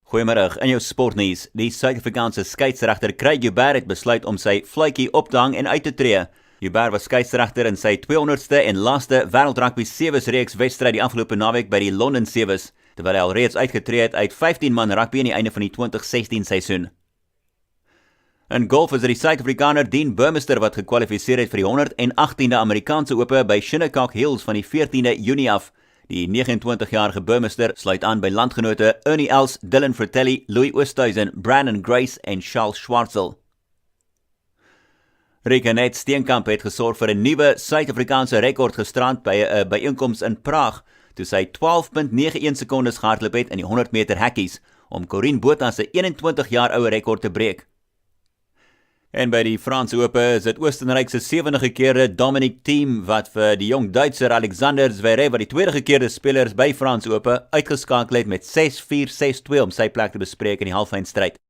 Goeiemiddag, in jou sportnuus. Die Suid-Afrikaanse skeieregter Craig Joubert het besluit om sy fluitjie op te hang en uit te tree. Joubert was skeieregter in sy 200ste en laaste wêreldrugby sewees reeks wedstryd die afgelope naweek by die Londen Sewees, terwyl hy alreeds uitgetree het uit 15-man rugby aan die einde van die 2016 seisoen. In golf is die Suid-Afrikaner Dean Burmester wat gekwalifiseer het vir die 118de Amerikaanse Ope by Shinnecock Hills van die 14de Junie af. Die 29-jarige Burmester sluit aan by landgenote Ernie Els, Dylan Fratelli, Louis Oosthuizen, Brandon Grace en Charles Schwartzel. Rekenet Steenkamp het gesorg vir 'n nuwe Suid-Afrikaanse rekord gisterand by 'n byeenkoms in Praag, toe sy 12.91 sekondes gehardloop het in die 100 meter hekkies om Corinne Botha se 21 jaar oue rekord te breek. En by die Franse Ope is dit Oostenryk se 7de gekeerde Dominic Thiem wat vir die jong Duitser Alexander Zverev wat die tweede gekeerde speler is by Franse Ope uitgeskakel het met 6-4, 6-2 om sy plek te bespreek in die halfeindstryd.